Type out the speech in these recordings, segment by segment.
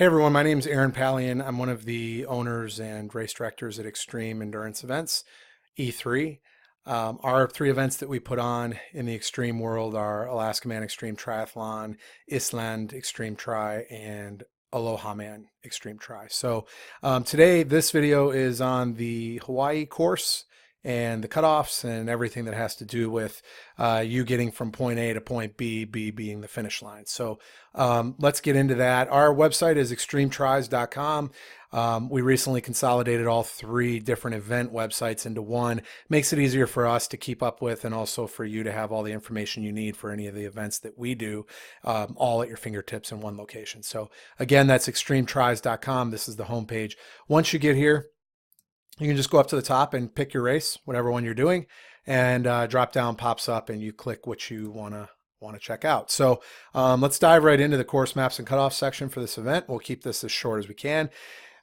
Hey everyone, my name is Aaron Pallian. I'm one of the owners and race directors at Extreme Endurance Events, E3. Our three events that we put on in the extreme world are Alohaman Extreme Triathlon, Island Extreme Tri, and Alohaman Extreme Tri. Today, this video is on the Hawaii course and the cutoffs and everything that has to do with you getting from point A to point B, B being the finish line. Let's get into that. Our website is extremetries.com. We recently consolidated all three different event websites into one. Makes it easier for us to keep up with and also for you to have all the information you need for any of the events that we do, all at your fingertips in one location. So again, that's extremetries.com. This is the homepage. Once you get here, you can just go up to the top and pick your race, whatever one you're doing, and drop down pops up and you click what you want to check out. Let's dive right into the course maps and cutoff section for this event. We'll keep this as short as we can.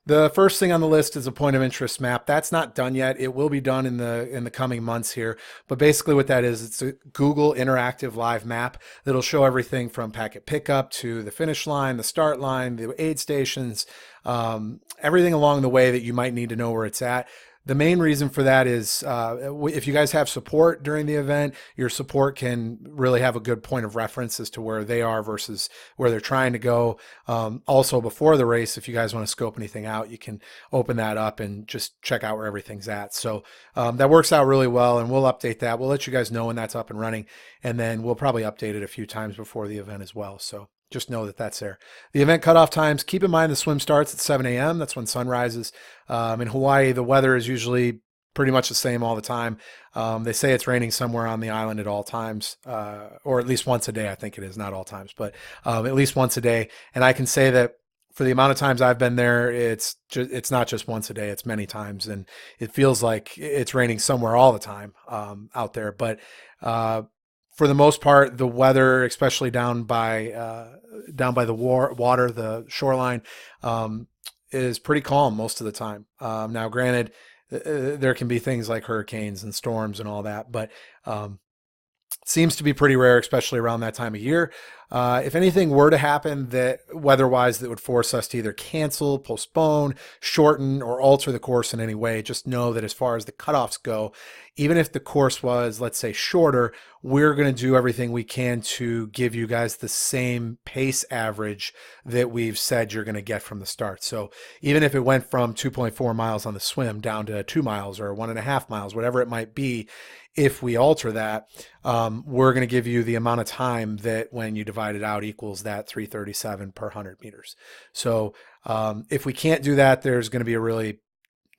The first thing on the list is a point of interest map. That's not done yet. It will be done in the coming months here. But basically what that is, it's a Google interactive live map that'll show everything from packet pickup to the finish line, the start line, the aid stations, everything along the way that you might need to know where it's at. The main reason for that is if you guys have support during the event, your support can really have a good point of reference as to where they are versus where they're trying to go. Also, before the race, if you guys want to scope anything out, you can open that up and just check out where everything's at. That works out really well, and we'll update that. We'll let you guys know when that's up and running, and then we'll probably update it a few times before the event as well. So just know that that's there. The event cutoff times, keep in mind the swim starts at 7 a.m. That's when sun rises. In Hawaii, the weather is usually pretty much the same all the time. They say it's raining somewhere on the island at all times, or at least once a day. I think it is, not all times, but at least once a day. And I can say that for the amount of times I've been there, it's not just once a day, it's many times. And it feels like it's raining somewhere all the time out there. But for the most part, the weather, especially down by the water, the shoreline, is pretty calm most of the time. Now, granted, there can be things like hurricanes and storms and all that, but seems to be pretty rare, especially around that time of year. If anything were to happen that weather-wise that would force us to either cancel, postpone, shorten, or alter the course in any way, just know that as far as the cutoffs go, even if the course was, let's say, shorter, we're going to do everything we can to give you guys the same pace average that we've said you're going to get from the start. So even if it went from 2.4 miles on the swim down to 2 miles or 1.5 miles, whatever it might be, if we alter that, we're going to give you the amount of time that when you divide it out equals that 337 per 100 meters. So if we can't do that, there's going to be a really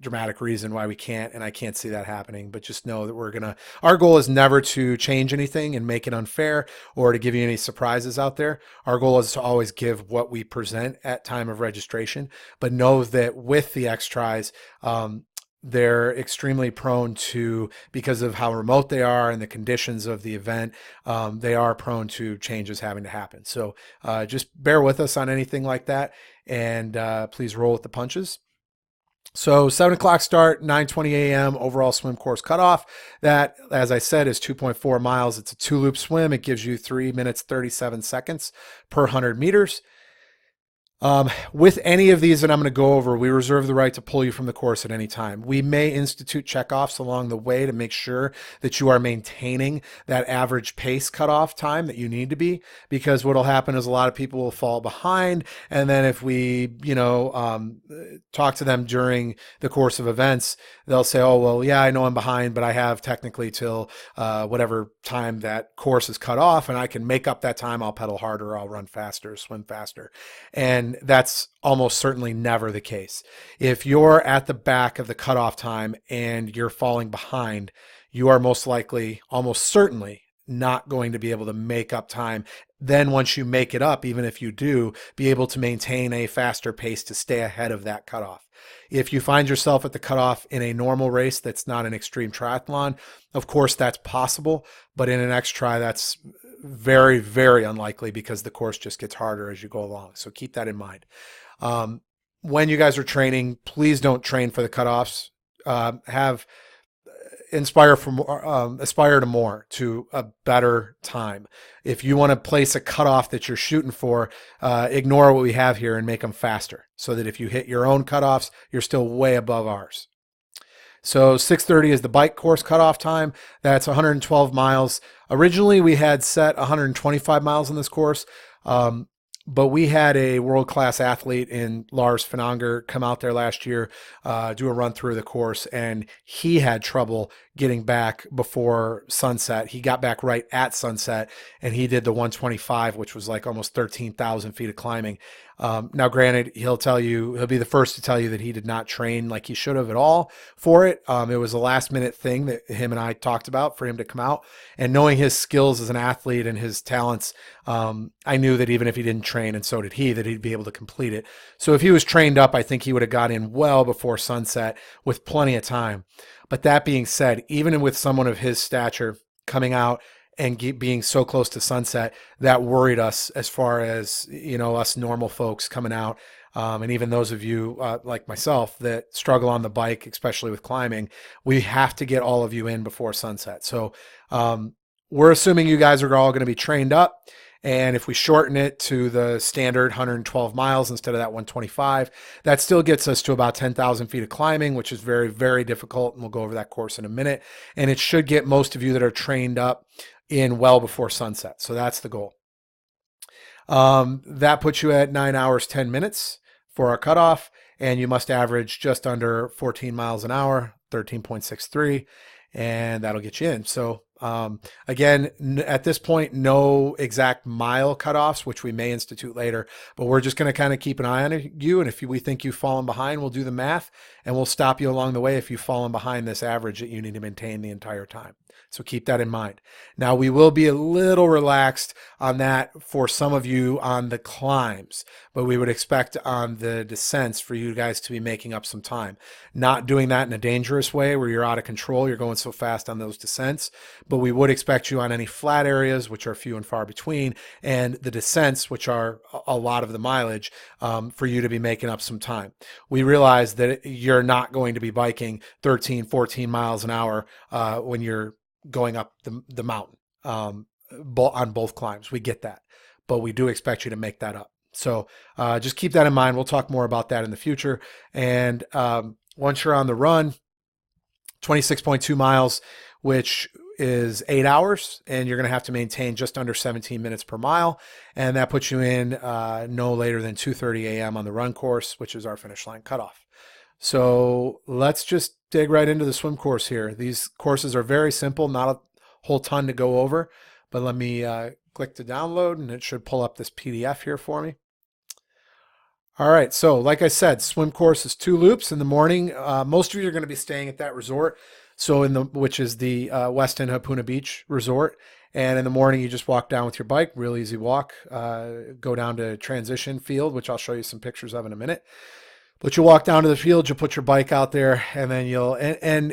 dramatic reason why we can't, and I can't see that happening. But just know that our goal is never to change anything and make it unfair or to give you any surprises out there. Our goal is to always give what we present at time of registration, but know that with the X-Tris, they're extremely prone to, because of how remote they are and the conditions of the event, they are prone to changes having to happen. So just bear with us on anything like that, and please roll with the punches. So 7 o'clock start, 9:20 a.m. overall swim course cutoff. That, as I said, is 2.4 miles. It's a 2-loop swim. It gives you 3 minutes, 37 seconds per 100 meters. With any of these that I'm going to go over, we reserve the right to pull you from the course at any time. We may institute checkoffs along the way to make sure that you are maintaining that average pace cutoff time that you need to be, because what will happen is a lot of people will fall behind. And then if we, talk to them during the course of events, they'll say, oh, well, yeah, I know I'm behind, but I have technically till whatever time that course is cut off, and I can make up that time. I'll pedal harder, I'll run faster, swim faster. And that's almost certainly never the case. If you're at the back of the cutoff time and you're falling behind, you are most likely, almost certainly, not going to be able to make up time. Then once you make it up, even if you do, be able to maintain a faster pace to stay ahead of that cutoff. If you find yourself at the cutoff in a normal race that's not an extreme triathlon, of course that's possible, but in an X-Tri, that's very, very unlikely because the course just gets harder as you go along. So keep that in mind. When you guys are training, please don't train for the cutoffs. Have aspire to more, to a better time. If you want to place a cutoff that you're shooting for, ignore what we have here and make them faster, so that if you hit your own cutoffs, you're still way above ours. So 6:30 is the bike course cutoff time. That's 112 miles. Originally, we had set 125 miles on this course. But we had a world-class athlete in Lars Finanger come out there last year, do a run through the course, and he had trouble getting back before sunset. He got back right at sunset, and he did the 125, which was like almost 13,000 feet of climbing. Now, granted, he'll be the first to tell you that he did not train like he should have at all for it. It was a last-minute thing that him and I talked about for him to come out. And knowing his skills as an athlete and his talents, I knew that even if he didn't train, and so did he, that he'd be able to complete it. So if he was trained up, I think he would have got in well before sunset with plenty of time. But that being said, even with someone of his stature coming out and being so close to sunset, that worried us as far as, us normal folks coming out. And even those of you like myself that struggle on the bike, especially with climbing, we have to get all of you in before sunset. So we're assuming you guys are all going to be trained up. And if we shorten it to the standard 112 miles instead of that 125, that still gets us to about 10,000 feet of climbing, which is very, very difficult. And we'll go over that course in a minute. And it should get most of you that are trained up in well before sunset. So that's the goal. That puts you at 9 hours, 10 minutes for our cutoff. And you must average just under 14 miles an hour, 13.63. And that'll get you in. So again, at this point, no exact mile cutoffs, which we may institute later, but we're just going to kind of keep an eye on you. And if we think you've fallen behind, we'll do the math and we'll stop you along the way if you've fallen behind this average that you need to maintain the entire time. So keep that in mind. Now, we will be a little relaxed on that for some of you on the climbs, but we would expect on the descents for you guys to be making up some time. Not doing that in a dangerous way where you're out of control, you're going so fast on those descents, but we would expect you on any flat areas, which are few and far between, and the descents, which are a lot of the mileage, for you to be making up some time. We realize that you're not going to be biking 13, 14 miles an hour when you're going up the mountain on both climbs. We get that, but we do expect you to make that up. So just keep that in mind. We'll talk more about that in the future. And once you're on the run, 26.2 miles, which is 8 hours, and you're going to have to maintain just under 17 minutes per mile. And that puts you in no later than 2:30 a.m. on the run course, which is our finish line cutoff. So let's just dig right into the swim course here. These courses are very simple, not a whole ton to go over, but let me click to download and it should pull up this PDF here for me. All right, so like I said, swim course is 2 loops in the morning. Most of you are going to be staying at that resort, which is the West End Hapuna Beach Resort. And in the morning, you just walk down with your bike, real easy walk, go down to Transition Field, which I'll show you some pictures of in a minute. But you'll walk down to the field, you'll put your bike out there, and then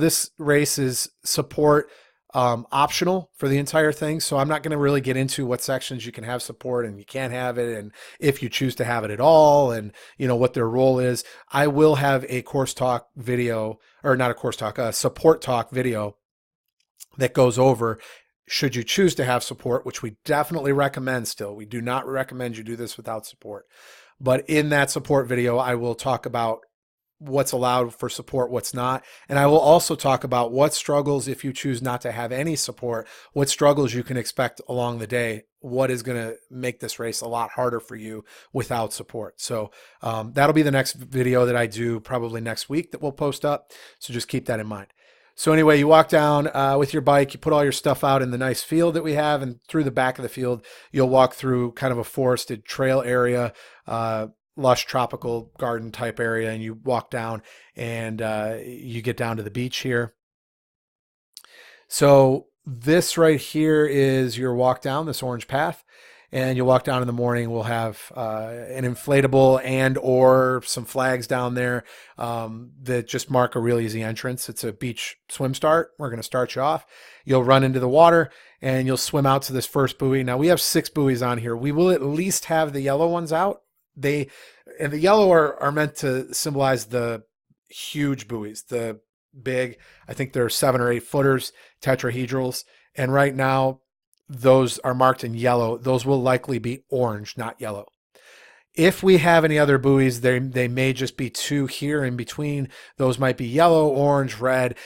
this race is support optional for the entire thing. So I'm not going to really get into what sections you can have support and you can't have it, and if you choose to have it at all, and what their role is. I will have a course talk video, or not a course talk, a support talk video that goes over should you choose to have support, which we definitely recommend still. We do not recommend you do this without support. But in that support video, I will talk about what's allowed for support, what's not. And I will also talk about what struggles, if you choose not to have any support, what struggles you can expect along the day, what is going to make this race a lot harder for you without support. So that'll be the next video that I do probably next week that we'll post up. So just keep that in mind. So anyway, you walk down with your bike, you put all your stuff out in the nice field that we have, and through the back of the field, you'll walk through kind of a forested trail area, lush tropical garden type area, and you walk down and you get down to the beach here. So this right here is your walk down this orange path, and you walk down in the morning. We'll have an inflatable and or some flags down there that just mark a real easy entrance. It's a beach swim start. We're going to start you off. You'll run into the water and you'll swim out to this first buoy. Now we have 6 buoys on here. We will at least have the yellow ones out. The yellow are meant to symbolize the huge buoys, the big. I think they're 7 or 8 footers, tetrahedrals. And right now, those are marked in yellow. Those will likely be orange, not yellow. If we have any other buoys, they may just be 2 here in between. Those might be yellow, orange, red,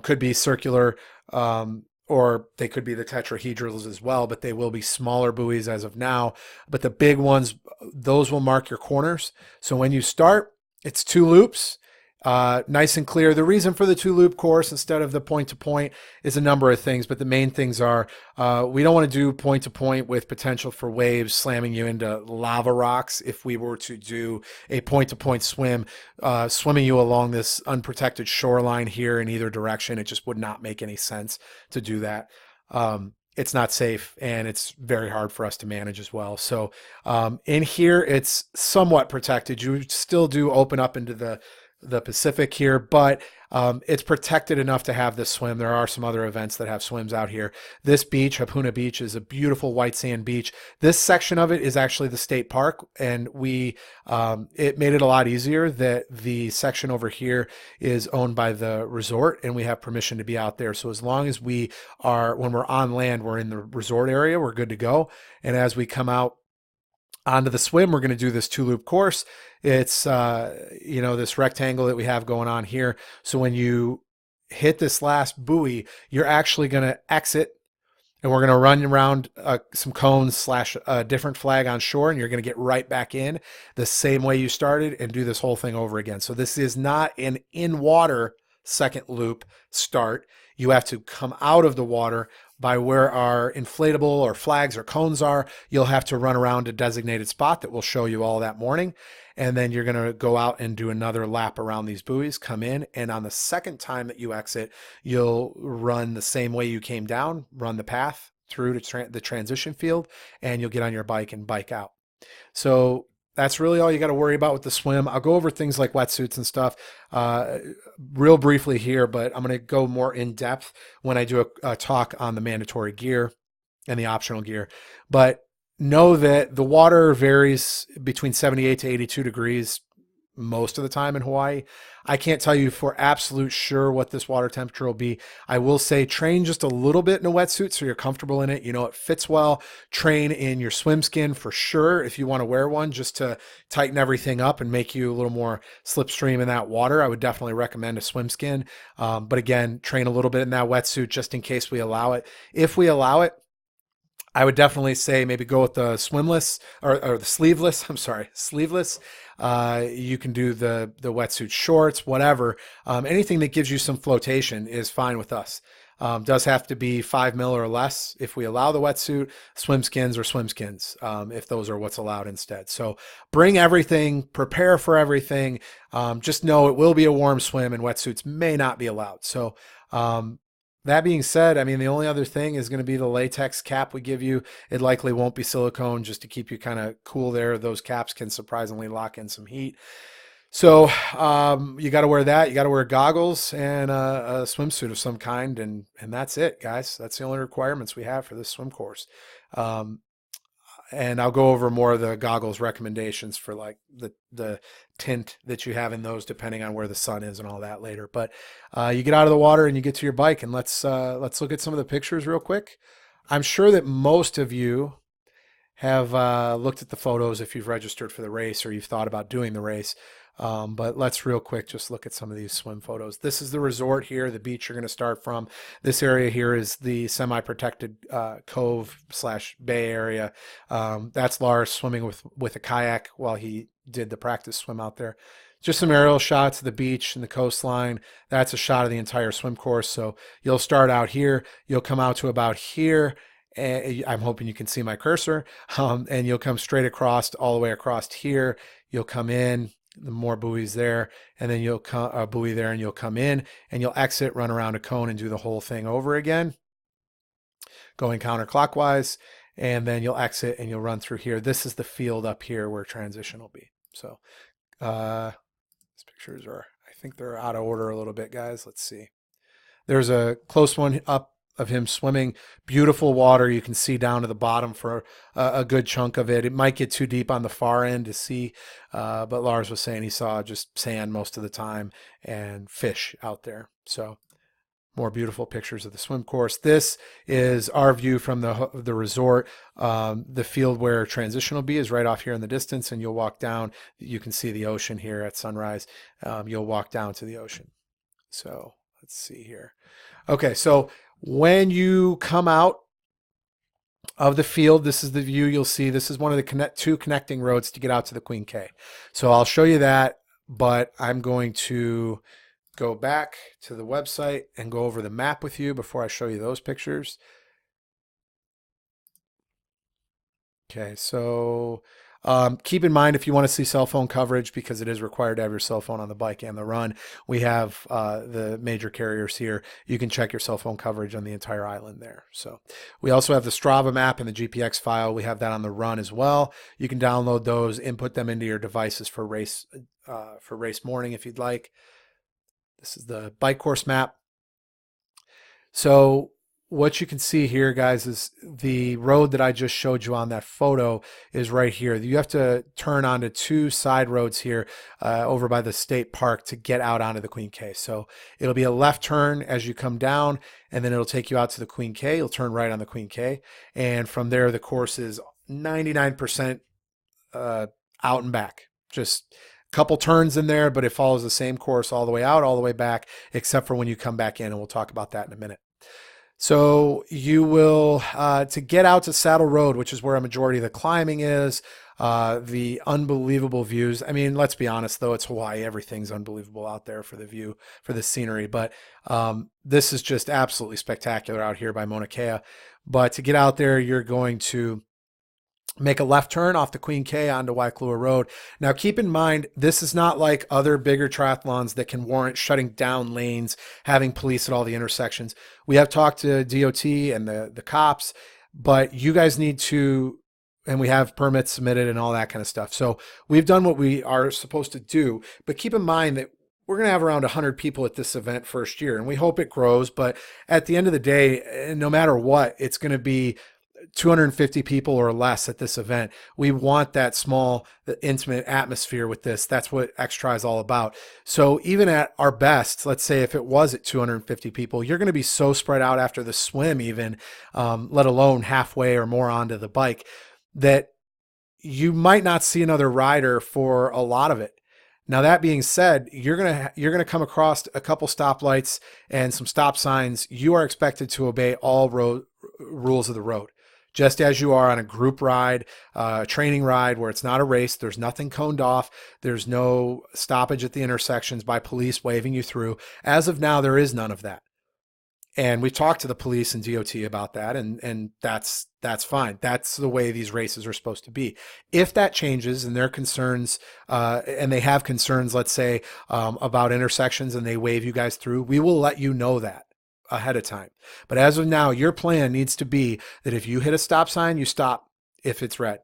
could be circular, or they could be the tetrahedrals as well, but they will be smaller buoys as of now. But the big ones, those will mark your corners. So when you start, it's 2 loops. Nice and clear. The reason for the 2 loop course instead of the point to point is a number of things, but the main things are we don't want to do point to point with potential for waves slamming you into lava rocks. If we were to do a point to point swim, swimming you along this unprotected shoreline here in either direction, it just would not make any sense to do that. It's not safe and it's very hard for us to manage as well. So in here, it's somewhat protected. You still do open up into the Pacific here, but it's protected enough to have this swim. There are some other events that have swims out here. This beach, Hapuna Beach, is a beautiful white sand beach. This section of it is actually the state park, and it made it a lot easier that the section over here is owned by the resort, and we have permission to be out there. So as long as when we're on land, we're in the resort area, we're good to go. And as we come out onto the swim, we're going to do this 2-loop course. It's this rectangle that we have going on here. So when you hit this last buoy, you're actually going to exit, and we're going to run around some cones / a different flag on shore, and you're going to get right back in the same way you started and do this whole thing over again. So this is not an in-water second loop start. You have to come out of the water by where our inflatable or flags or cones are. You'll have to run around a designated spot that we'll show you all that morning. And then you're going to go out and do another lap around these buoys, come in. And on the second time that you exit, you'll run the same way you came down, run the path through to the transition field, and you'll get on your bike and bike out. So that's really all you got to worry about with the swim. I'll go over things like wetsuits and stuff real briefly here, but I'm going to go more in depth when I do a talk on the mandatory gear and the optional gear. But know that the water varies between 78 to 82 degrees most of the time in Hawaii. I can't tell you for absolute sure what this water temperature will be. I will say train just a little bit in a wetsuit so you're comfortable in it. You know, it fits well. Train in your swim skin for sure if you want to wear one, just to tighten everything up and make you a little more slipstream in that water. I would definitely recommend a swim skin. But again, train a little bit in that wetsuit just in case we allow it. If we allow it, I would definitely say maybe go with the swimless or the sleeveless. I'm sorry, sleeveless. You can do the wetsuit shorts, whatever. Anything that gives you some flotation is fine with us. Does have to be 5 mil or less if we allow the wetsuit. Swim skins or swim skins, if those are what's allowed instead. So bring everything, prepare for everything. Just know it will be a warm swim and wetsuits may not be allowed. So that being said, I mean, the only other thing is going to be the latex cap we give you. It likely won't be silicone, just to keep you kind of cool there. Those caps can surprisingly lock in some heat. So you got to wear that. You got to wear goggles and a swimsuit of some kind. And that's it, guys. That's the only requirements we have for this swim course. And I'll go over more of the goggles recommendations for like the tint that you have in those, depending on where the sun is and all that later. But you get out of the water and you get to your bike, and let's look at some of the pictures real quick. I'm sure that most of you have looked at the photos if you've registered for the race or you've thought about doing the race. But let's real quick just look at some of these swim photos. This is the resort here, the beach you're going to start from. This area here is the semi-protected cove / bay area. That's Lars swimming with a kayak while he did the practice swim out there. Just some aerial shots of the beach and the coastline. That's a shot of the entire swim course. So you'll start out here. You'll come out to about here. And I'm hoping you can see my cursor. And you'll come straight across, all the way across here. You'll come in. The more buoys there, and then you'll come a buoy there, and you'll come in and you'll exit, run around a cone, and do the whole thing over again, going counterclockwise, and then you'll exit and you'll run through here. This is the field up here where transition will be. So these pictures are, I think they're out of order a little bit, guys. Let's see. There's a close one up of him swimming. Beautiful water. You can see down to the bottom for a good chunk of it. It might get too deep on the far end to see, but Lars was saying he saw just sand most of the time and fish out there. So more beautiful pictures of the swim course. This is our view from the resort. The field where transition will be is right off here in the distance, and you'll walk down. You can see the ocean here at sunrise. You'll walk down to the ocean. So let's see here. Okay, so when you come out of the field, this is the view you'll see. This is one of the two connecting roads to get out to the Queen K. So I'll show you that, but I'm going to go back to the website and go over the map with you before I show you those pictures. Okay, so keep in mind if you want to see cell phone coverage, because it is required to have your cell phone on the bike and the run, we have the major carriers here. You can check your cell phone coverage on the entire island there. So we also have the Strava map and the GPX file. We have that on the run as well. You can download those, input them into your devices for race morning if you'd like. This is the bike course map. So what you can see here, guys, is the road that I just showed you on that photo is right here. You have to turn onto two side roads here over by the state park to get out onto the Queen K. So it'll be a left turn as you come down, and then it'll take you out to the Queen K. You'll turn right on the Queen K. And from there, the course is 99% out and back. Just couple turns in there, but it follows the same course all the way out, all the way back, except for when you come back in, and we'll talk about that in a minute. So you will, to get out to Saddle Road, which is where a majority of the climbing is, the unbelievable views. I mean, let's be honest, though, it's Hawaii. Everything's unbelievable out there for the view, for the scenery. But this is just absolutely spectacular out here by Mauna Kea. But to get out there, you're going to make a left turn off the Queen K onto Waikalua Road. Now, keep in mind, this is not like other bigger triathlons that can warrant shutting down lanes, having police at all the intersections. We have talked to DOT and the cops, but you guys need to, and we have permits submitted and all that kind of stuff. So we've done what we are supposed to do, but keep in mind that we're going to have around 100 people at this event first year, and we hope it grows. But at the end of the day, no matter what, it's going to be 250 people or less at this event. We want that small, intimate atmosphere with this. That's what X-Tri is all about. So even at our best, let's say if it was at 250 people, you're going to be so spread out after the swim even, let alone halfway or more onto the bike, that you might not see another rider for a lot of it. Now, that being said, you're gonna come across a couple stoplights and some stop signs. You are expected to obey all rules of the road, just as you are on a group ride, training ride where it's not a race. There's nothing coned off. There's no stoppage at the intersections by police waving you through. As of now, there is none of that. And we've talked to the police and DOT about that, and that's fine. That's the way these races are supposed to be. If that changes and their concerns, and they have concerns, let's say, about intersections, and they wave you guys through, we will let you know that ahead of time. But as of now, your plan needs to be that if you hit a stop sign, you stop if it's red.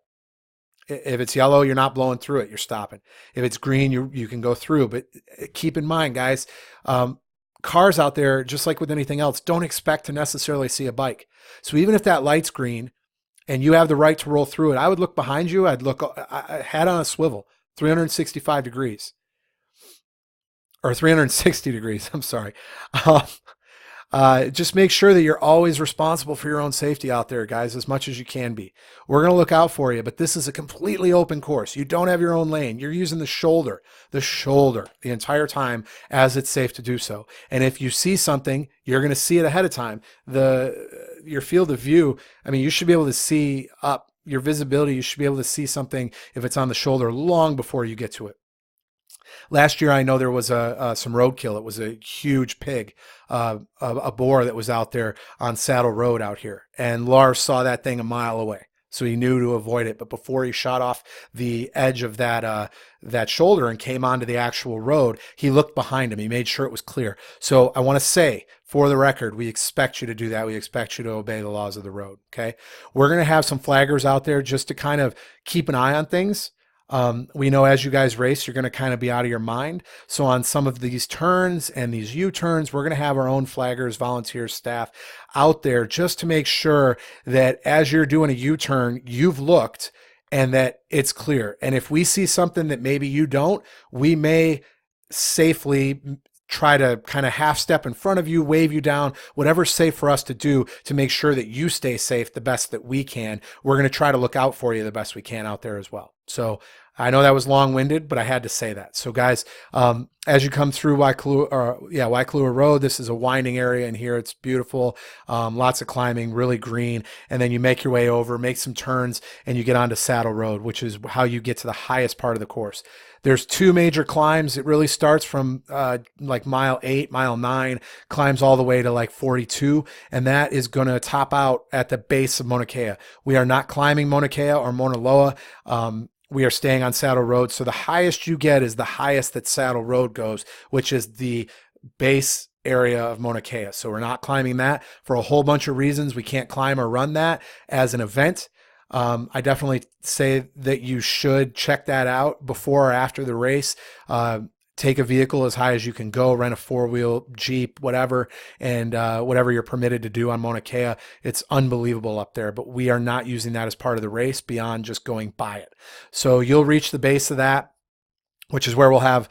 If it's yellow, you're not blowing through it, you're stopping. If it's green, you can go through. But keep in mind, guys, cars out there, just like with anything else, don't expect to necessarily see a bike. So even if that light's green and you have the right to roll through it, I would look behind you. I'd look head on a swivel, 365 degrees or 360 degrees. I'm sorry. Just make sure that you're always responsible for your own safety out there, guys, as much as you can be. We're going to look out for you, but this is a completely open course. You don't have your own lane. You're using the shoulder the entire time as it's safe to do so. And if you see something, you're going to see it ahead of time. Your field of view, I mean, you should be able to see up your visibility. You should be able to see something if it's on the shoulder long before you get to it. Last year, I know there was some roadkill. It was a huge pig, a boar that was out there on Saddle Road out here. And Lars saw that thing a mile away, so he knew to avoid it. But before he shot off the edge of that shoulder and came onto the actual road, he looked behind him. He made sure it was clear. So I want to say, for the record, we expect you to do that. We expect you to obey the laws of the road, okay? We're going to have some flaggers out there just to kind of keep an eye on things. We know as you guys race, you're going to kind of be out of your mind. So on some of these turns and these U-turns, we're going to have our own flaggers, volunteers, staff out there just to make sure that as you're doing a U-turn, you've looked and that it's clear. And if we see something that maybe you don't, we may safely try to kind of half step in front of you, wave you down, whatever's safe for us to do to make sure that you stay safe the best that we can. We're going to try to look out for you the best we can out there as well. So I know that was long-winded, but I had to say that. So guys, as you come through Waikalua Road, this is a winding area in here. It's beautiful, lots of climbing, really green. And then you make your way over, make some turns, and you get onto Saddle Road, which is how you get to the highest part of the course. There's two major climbs. It really starts from like mile 8, mile 9, climbs all the way to like 42, and that is going to top out at the base of Mauna Kea. We are not climbing Mauna Kea or Mauna Loa. We are staying on Saddle Road. So the highest you get is the highest that Saddle Road goes, which is the base area of Mauna Kea. So we're not climbing that for a whole bunch of reasons. We can't climb or run that as an event. I definitely say that you should check that out before or after the race. Take a vehicle as high as you can go, rent a 4-wheel Jeep, whatever, and whatever you're permitted to do on Mauna Kea. It's unbelievable up there, but we are not using that as part of the race beyond just going by it. So you'll reach the base of that, which is where we'll have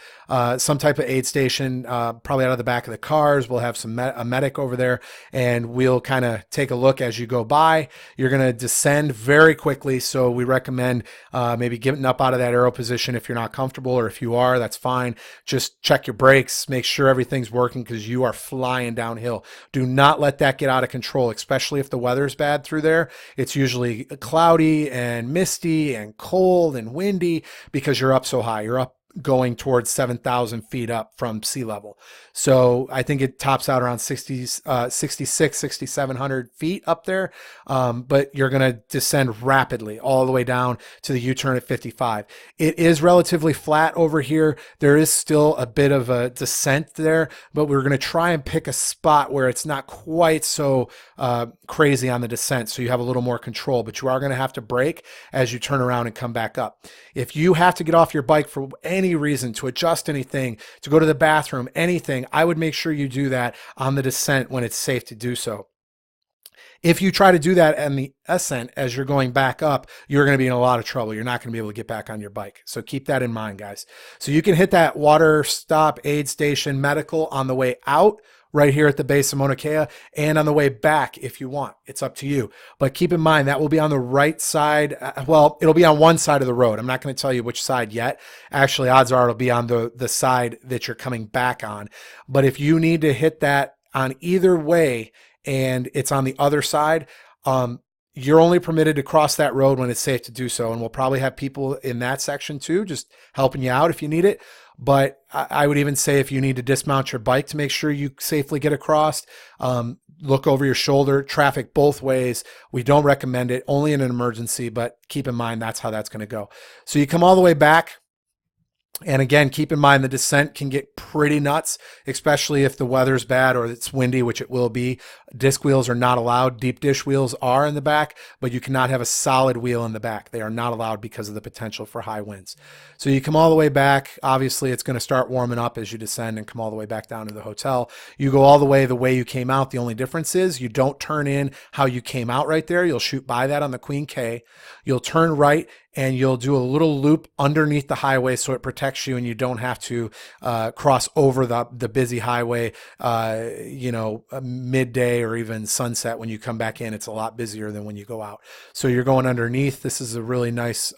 some type of aid station, probably out of the back of the cars. We'll have a medic over there, and we'll kind of take a look as you go by. You're going to descend very quickly, so we recommend maybe getting up out of that arrow position if you're not comfortable, or if you are, that's fine. Just check your brakes, make sure everything's working, because you are flying downhill. Do not let that get out of control, especially if the weather's bad through there. It's usually cloudy and misty and cold and windy because you're up so high. You're up going towards 7,000 feet up from sea level. So I think it tops out around 6,700 feet up there. But you're going to descend rapidly all the way down to the U-turn at 55. It is relatively flat over here. There is still a bit of a descent there, but we're going to try and pick a spot where it's not quite so crazy on the descent, so you have a little more control, but you are going to have to brake as you turn around and come back up. If you have to get off your bike for any reason, to adjust anything, to go to the bathroom, anything, I would make sure you do that on the descent when it's safe to do so. If you try to do that in the ascent as you're going back up, you're going to be in a lot of trouble. You're not going to be able to get back on your bike. So keep that in mind, guys. So you can hit that water stop, aid station, medical on the way out, right here at the base of Mauna Kea, and on the way back if you want. It's up to you. But keep in mind, that will be on the right side. Well, it'll be on one side of the road. I'm not going to tell you which side yet. Actually, odds are it'll be on the side that you're coming back on. But if you need to hit that on either way and it's on the other side, you're only permitted to cross that road when it's safe to do so. And we'll probably have people in that section too, just helping you out if you need it. But I would even say if you need to dismount your bike to make sure you safely get across, look over your shoulder, traffic both ways. We don't recommend it, only in an emergency, but keep in mind that's how that's going to go. So you come all the way back. And again, keep in mind the descent can get pretty nuts, especially if the weather's bad or it's windy, which it will be. Disc wheels are not allowed. Deep dish wheels are in the back, but you cannot have a solid wheel in the back. They are not allowed because of the potential for high winds. So you come all the way back. Obviously, it's going to start warming up as you descend and come all the way back down to the hotel. You go all the way you came out. The only difference is you don't turn in how you came out right there. You'll shoot by that on the Queen K. You'll turn right, and you'll do a little loop underneath the highway so it protects you and you don't have to cross over the busy highway, midday or even sunset. When you come back in, it's a lot busier than when you go out. So you're going underneath. This is a really nice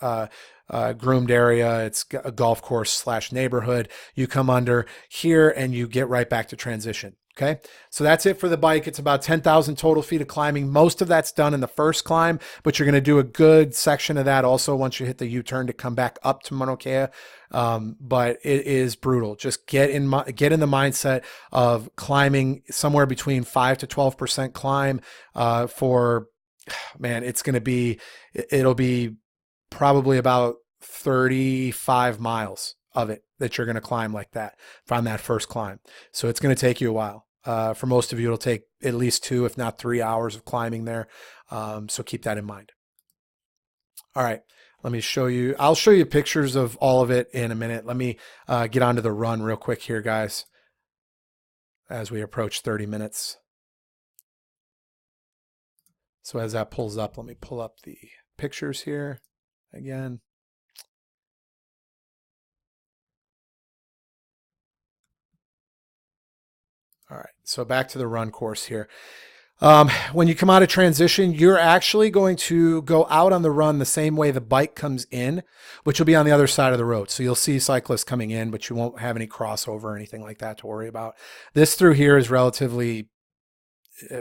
groomed area. It's a golf course / neighborhood. You come under here and you get right back to transition. Okay, so that's it for the bike. It's about 10,000 total feet of climbing. Most of that's done in the first climb, but you're going to do a good section of that also once you hit the U-turn to come back up to Mauna Kea. But it is brutal. Just get in the mindset of climbing somewhere between 5 to 12% climb it'll be probably about 35 miles of it that you're going to climb like that on that first climb. So it's going to take you a while. For most of you, it'll take at least 2, if not 3 hours of climbing there. So keep that in mind. All right, Let me show you. I'll show you pictures of all of it in a minute. Let me get onto the run real quick here, guys, as we approach 30 minutes. So as that pulls up, let me pull up the pictures here again. All right, so back to the run course here. When you come out of transition, you're actually going to go out on the run the same way the bike comes in, which will be on the other side of the road. So you'll see cyclists coming in, but you won't have any crossover or anything like that to worry about. This through here is relatively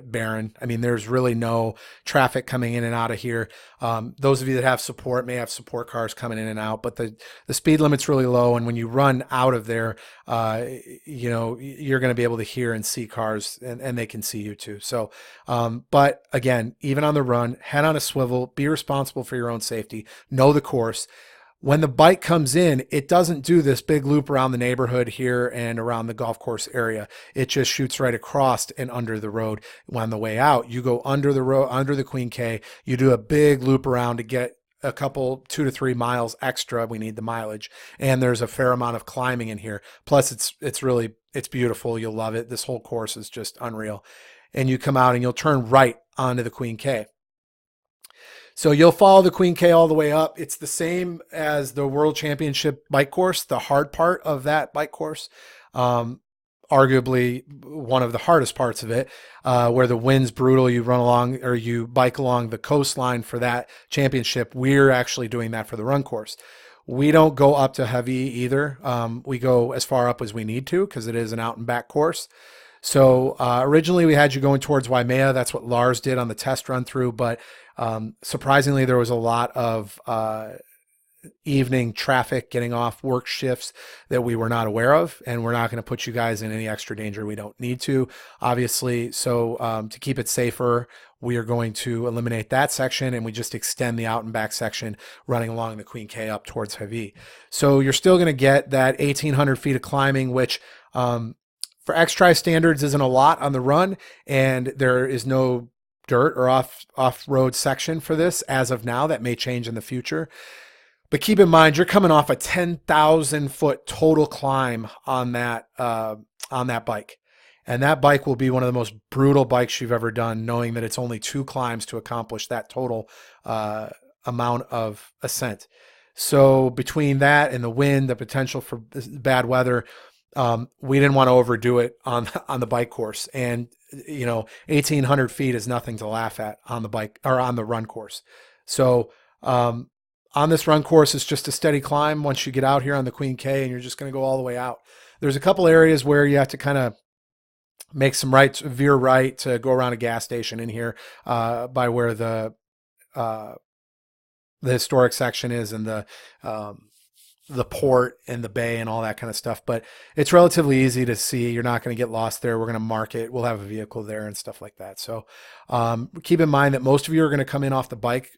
barren. I mean, there's really no traffic coming in and out of here. Those of you that have support may have support cars coming in and out, but the speed limit's really low. And when you run out of there, you know, you're going to be able to hear and see cars, and they can see you too. So, but again, even on the run, head on a swivel, be responsible for your own safety, know the course. When the bike comes in, it doesn't do this big loop around the neighborhood here and around the golf course area. It just shoots right across and under the road. On the way out, you go under the road, under the Queen K. You do a big loop around to get a couple 2 to 3 miles extra. We need the mileage, and there's a fair amount of climbing in here. Plus, it's beautiful. You'll love it. This whole course is just unreal. And you come out and you'll turn right onto the Queen K. So you'll follow the Queen K all the way up. It's the same as the World Championship bike course, the hard part of that bike course. Arguably one of the hardest parts of it, where the wind's brutal. You run along, or you bike along the coastline for that championship. We're actually doing that for the run course. We don't go up to heavy either. We go as far up as we need to because it is an out and back course. So originally we had you going towards Waimea. That's what Lars did on the test run through, but surprisingly, there was a lot of evening traffic getting off work shifts that we were not aware of, and we're not going to put you guys in any extra danger we don't need to, obviously. So to keep it safer, we are going to eliminate that section, and we just extend the out and back section running along the Queen K up towards Hawi. So you're still going to get that 1,800 feet of climbing, which for X-Tri standards isn't a lot on the run, and there is no dirt or off-road section for this as of now. That may change in the future. But keep in mind, you're coming off a 10,000 foot total climb on that bike. And that bike will be one of the most brutal bikes you've ever done, knowing that it's only 2 climbs to accomplish that total amount of ascent. So between that and the wind, the potential for bad weather, we didn't want to overdo it on the bike course. And, you know, 1,800 feet is nothing to laugh at on the bike or on the run course. So, on this run course, it's just a steady climb once you get out here on the Queen K, and you're just going to go all the way out. There's a couple areas where you have to kind of make some right, veer right to go around a gas station in here by where the historic section is, and the port and the bay and all that kind of stuff. But it's relatively easy to see. You're not going to get lost there. We're going to mark it. We'll have a vehicle there and stuff like that. So keep in mind that most of you are going to come in off the bike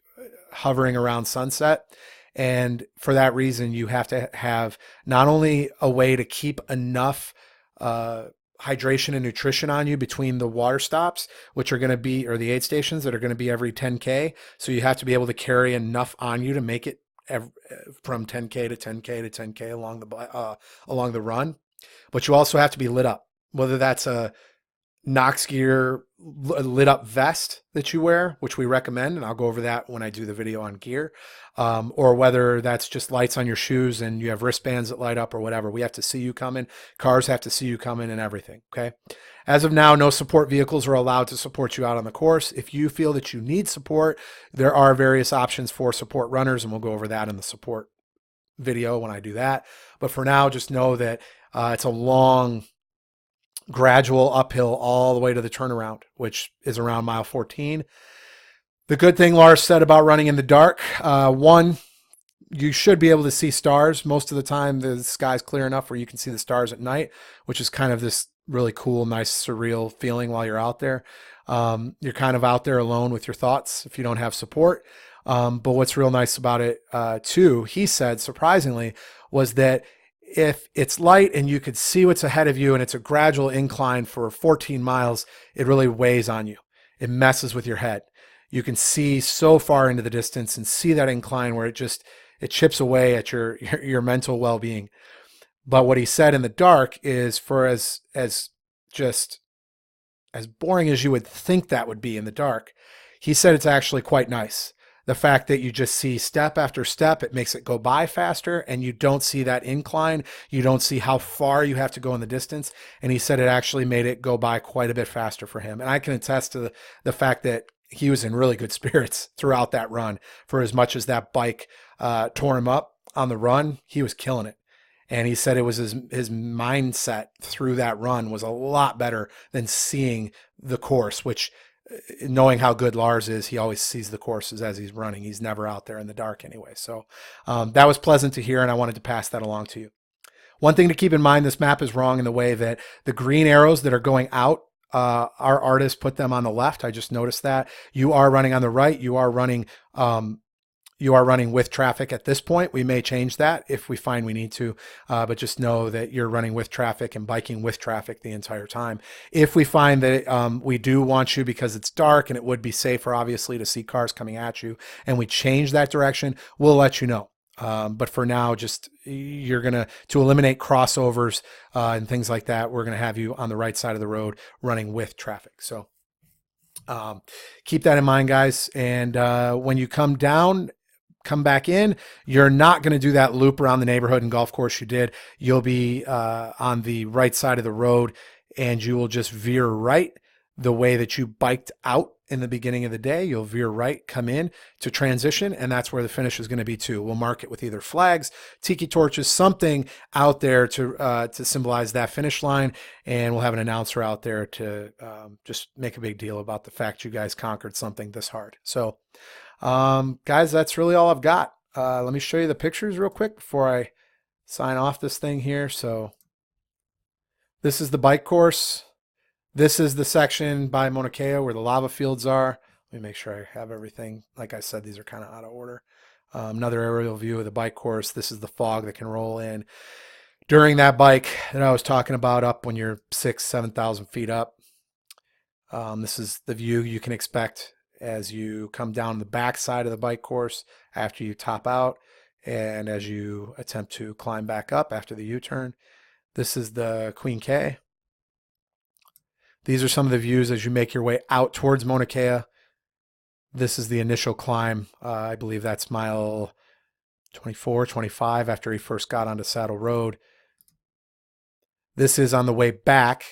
hovering around sunset. And for that reason, you have to have not only a way to keep enough hydration and nutrition on you between the water stops, which are going to be, or the aid stations that are going to be every 10K. So you have to be able to carry enough on you to make it from 10K to 10K to 10K along the run. But you also have to be lit up, whether that's a Nox gear lit up vest that you wear, which we recommend, and I'll go over that when I do the video on gear, or whether that's just lights on your shoes and you have wristbands that light up or whatever. We have to see you coming. Cars have to see you coming and everything. Okay. As of now, no support vehicles are allowed to support you out on the course. If you feel that you need support, there are various options for support runners, and we'll go over that in the support video when I do that. But for now, just know that it's a long, gradual uphill all the way to the turnaround, which is around mile 14. The good thing Lars said about running in the dark, one, you should be able to see stars. Most of the time, the sky's clear enough where you can see the stars at night, which is kind of this really cool, nice, surreal feeling while you're out there. You're kind of out there alone with your thoughts if you don't have support. But what's real nice about it, too, he said, surprisingly, was that if it's light and you could see what's ahead of you and it's a gradual incline for 14 miles, it really weighs on you. It messes with your head. you can see so far into the distance and see that incline where it chips away at your mental well-being. But what he said in the dark is, for as just as boring as you would think that would be in the dark, he said it's actually quite nice. The fact that you just see step after step, it makes it go by faster, and you don't see that incline. You don't see how far you have to go in the distance. And he said it actually made it go by quite a bit faster for him. And I can attest to the fact that he was in really good spirits throughout that run. For as much as that bike tore him up on the run, he was killing it. And he said it was his mindset through that run was a lot better than seeing the course, which, knowing how good Lars is, he always sees the courses as he's running. He's never out there in the dark anyway. So that was pleasant to hear, and I wanted to pass that along to you. One thing to keep in mind, this map is wrong in the way that the green arrows that are going out, our artist put them on the left. I just noticed that. You are running on the right. You are running with traffic at this point. We may change that if we find we need to, but just know that you're running with traffic and biking with traffic the entire time. If we find that we do want you, because it's dark and it would be safer, obviously, to see cars coming at you, and we change that direction, we'll let you know. But for now, just you're going to eliminate crossovers and things like that, we're going to have you on the right side of the road running with traffic. So keep that in mind, guys. And when you come back in, you're not going to do that loop around the neighborhood and golf course you did. You'll be on the right side of the road, and you will just veer right the way that you biked out in the beginning of the day. You'll veer right, come in to transition, and that's where the finish is going to be too. We'll mark it with either flags, tiki torches, something out there to symbolize that finish line, and we'll have an announcer out there to just make a big deal about the fact you guys conquered something this hard. So guys, that's really all I've got. Let me show you the pictures real quick before I sign off this thing here. So this is the bike course. This is the section by Mauna Kea where the lava fields are. Let me make sure I have everything. Like I said, these are kind of out of order. Another aerial view of the bike course. This is the fog that can roll in during that bike that I was talking about, up when you're 6,000, 7,000 feet up. This is the view you can expect as you come down the back side of the bike course after you top out, and as you attempt to climb back up after the U-turn. This is the Queen K. These are some of the views as you make your way out towards Mauna Kea. This is the initial climb. I believe that's mile 24, 25 after he first got onto Saddle Road. This is on the way back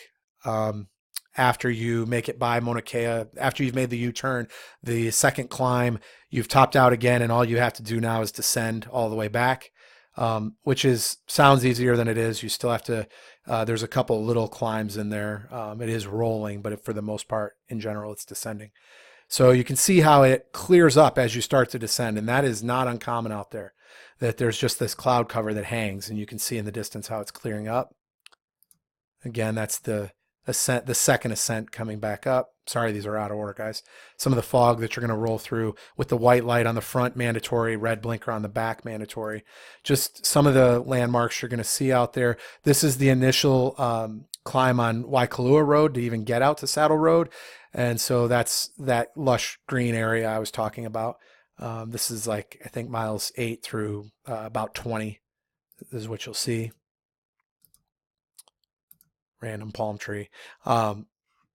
after you make it by Mauna Kea, after you've made the U-turn, the second climb, you've topped out again, and all you have to do now is descend all the way back, which sounds easier than it is. You still have to, there's a couple little climbs in there. It is rolling, but for the most part, in general, it's descending. So you can see how it clears up as you start to descend, and that is not uncommon out there, that there's just this cloud cover that hangs, and you can see in the distance how it's clearing up. Again, that's the ascent, the second ascent coming back up. Sorry, these are out of order, guys. Some of the fog that you're going to roll through with the white light on the front, mandatory, red blinker on the back, mandatory. Just some of the landmarks you're going to see out there. This is the initial climb on Waikalua Road to even get out to Saddle Road. And so that's that lush green area I was talking about. This is like, I think, miles 8 through about 20. This is what you'll see. Random palm tree.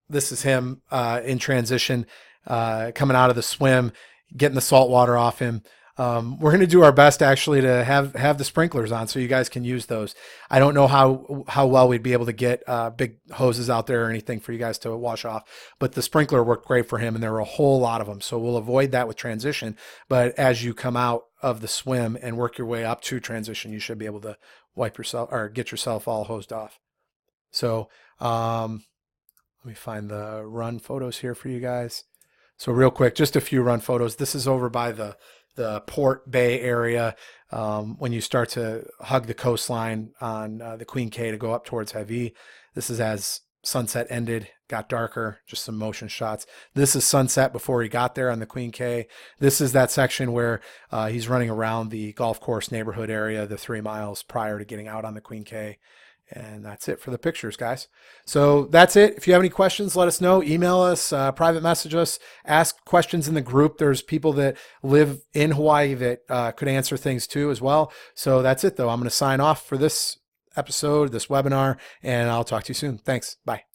This is him in transition, coming out of the swim, getting the salt water off him. We're going to do our best actually to have the sprinklers on so you guys can use those. I don't know how well we'd be able to get big hoses out there or anything for you guys to wash off, but the sprinkler worked great for him, and there were a whole lot of them. So we'll avoid that with transition. But as you come out of the swim and work your way up to transition, you should be able to wipe yourself or get yourself all hosed off. So let me find the run photos here for you guys. So real quick, just a few run photos. This is over by the Port Bay area when you start to hug the coastline on the Queen K to go up towards Hawaii. This is as sunset ended, got darker, just some motion shots. This is sunset before he got there on the Queen K. This is that section where he's running around the golf course neighborhood area, the 3 miles prior to getting out on the Queen K. And that's it for the pictures, guys. So that's it. If you have any questions, let us know. Email us, private message us, ask questions in the group. There's people that live in Hawaii that could answer things too as well. So that's it, though. I'm going to sign off for this episode, this webinar, and I'll talk to you soon. Thanks. Bye.